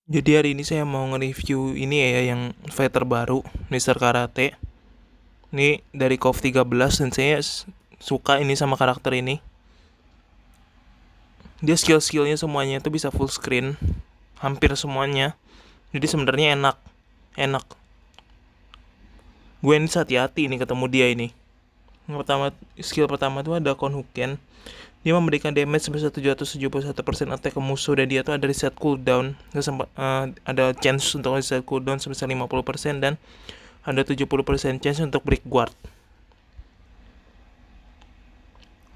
Jadi hari ini saya mau nge-review ini ya yang fighter baru, Mr. Karate. Ini dari KOF 13 dan saya suka ini sama karakter ini. Dia skill-skillnya semuanya itu bisa full screen, hampir semuanya. Jadi sebenarnya enak, enak. Gue ini hati-hati nih ketemu dia ini. Yang pertama, skill pertama tuh ada Konhuken. Dia memberikan damage sebesar 771% attack ke musuh dan dia tuh ada reset cooldown. Ada chance untuk reset cooldown sebesar 50% dan ada 70% chance untuk break guard.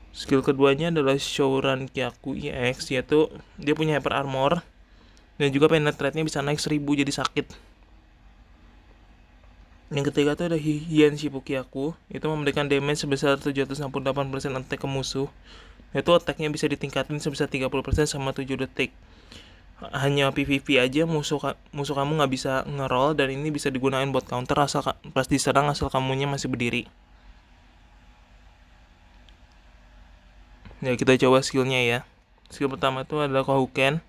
Skill keduanya adalah Shouran Kyaku EX, yaitu dia punya hyper armor dan juga penetrate-nya bisa naik 1000 jadi sakit. Yang ketiga itu ada Hien Shippukyaku, itu memberikan damage sebesar 768% attack ke musuh. Itu attack-nya bisa ditingkatin sebesar 30% sama 7 detik. Hanya PvP aja musuh kamu nggak bisa ngeroll dan ini bisa digunakan buat counter asal pas diserang asal kamunya masih berdiri. Ya kita coba skillnya ya. Skill pertama itu adalah Kohuken.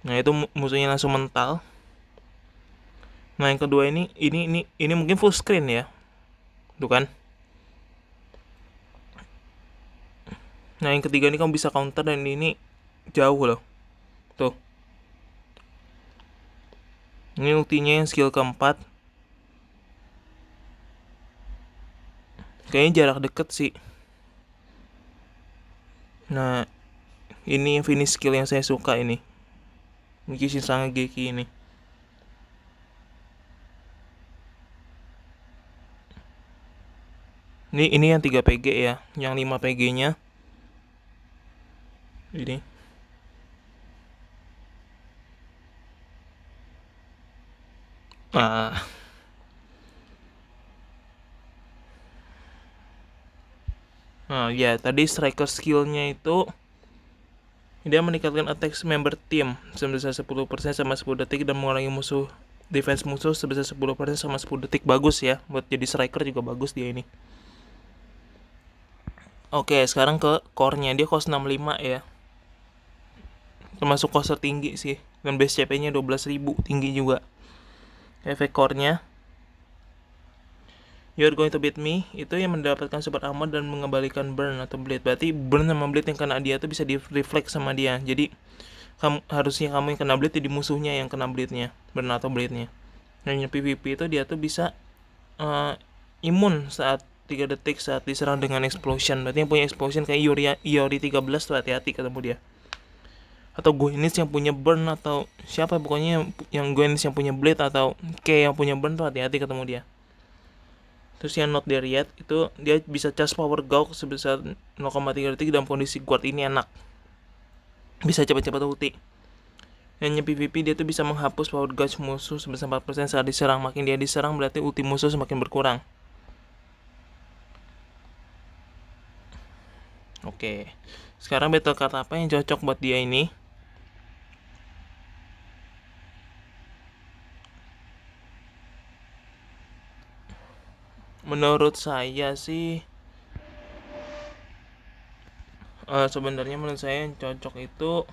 Nah itu musuhnya langsung mental. Nah yang kedua ini mungkin full screen ya, tuh kan. Nah yang ketiga ini kamu bisa counter dan ini jauh loh, tuh. Ini ultinya yang skill keempat. Kayaknya jarak deket sih. Nah ini yang finish skill yang saya suka ini. Miki Shinsanga Geki ini. Ini yang 3 PG ya, yang 5 PG-nya ini. Ah, ya tadi striker skillnya itu dia meningkatkan attack member team sebesar 10% sama 10 detik dan mengurangi defense musuh sebesar 10% sama 10 detik. Bagus ya, buat jadi striker juga bagus dia ini. Oke, sekarang ke core-nya. Dia cost 65 ya. Termasuk cost tertinggi sih. Dan base CP-nya 12.000, tinggi juga. Efek core-nya, You're going to beat me, itu yang mendapatkan super armor dan mengembalikan burn atau bleed. Berarti burn sama bleed yang kena dia tuh bisa di reflect sama dia. Jadi harusnya kamu yang kena bleed, jadi musuhnya yang kena bleednya, burn atau bleednya. Dan yang PvP itu dia tuh bisa imun saat 3 detik saat diserang dengan explosion. Berarti yang punya explosion kayak Iori 13 tuh hati-hati ketemu dia. Atau Goenis yang punya burn atau siapa pokoknya yang Goenis yang punya blade atau K yang punya burn tuh hati-hati ketemu dia. Terus yang not there yet itu dia bisa charge power gauge sebesar 0,3 detik dalam kondisi guard. Ini enak, bisa cepat-cepat ulti. Hanya PvP dia tuh bisa menghapus power gauge musuh sebesar 4% saat diserang. Makin dia diserang berarti ulti musuh semakin berkurang. Oke, sekarang battle card apa yang cocok buat dia ini? Menurut saya sih sebenarnya menurut saya yang cocok itu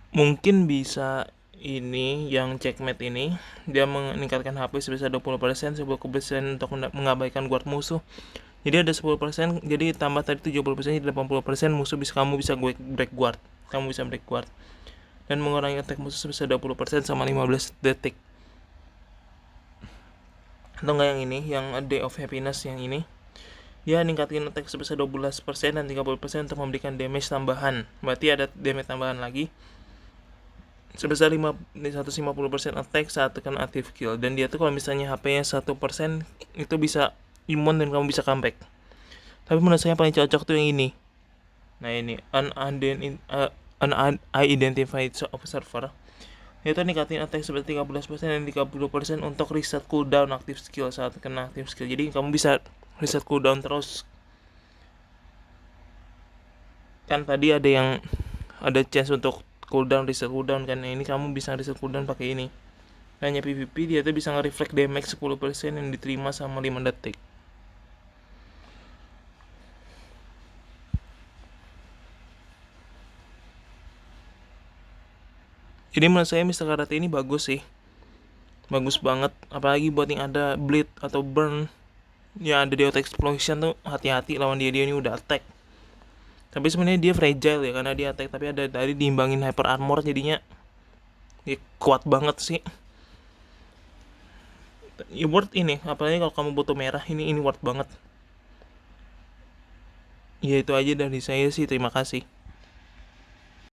mungkin bisa ini yang checkmate ini. Dia meningkatkan HP sebesar 20%, 10% untuk mengabaikan guard musuh. Jadi ada 10%, jadi tambah tadi 70% jadi 80% musuh kamu bisa break guard. Kamu bisa break guard. Dan mengurangi attack musuh sebesar 20% sama 15 detik. Atau enggak yang ini, yang Day of Happiness yang ini. Dia ningkatin attack sebesar 12% dan 30% untuk memberikan damage tambahan. Berarti ada damage tambahan lagi sebesar 150% attack saat tekan active kill. Dan dia tuh kalau misalnya HP-nya 1% itu bisa imun dan kamu bisa comeback. Tapi menurut saya paling cocok tuh yang ini. Nah ini unidentified observer. Itu ningkatin attack sebesar 13% dan 30% untuk reset cooldown active skill saat kena active skill. Jadi kamu bisa reset cooldown terus. Kan tadi ada chance untuk reset cooldown kan. Nah, ini kamu bisa reset cooldown pakai ini. Hanya PvP dia tuh bisa nge-reflect damage 10% yang diterima sama 5 detik. Jadi menurut saya Mr. Karate ini bagus sih, bagus banget, apalagi buat yang ada bleed atau burn yang ada di auto explosion tuh hati-hati lawan dia ini udah attack. Tapi sebenarnya dia fragile ya karena dia attack, tapi ada tadi diimbangin hyper armor jadinya ya kuat banget sih. Ya worth ini, apalagi kalau kamu butuh merah ini worth banget. Ya itu aja dari saya sih, terima kasih.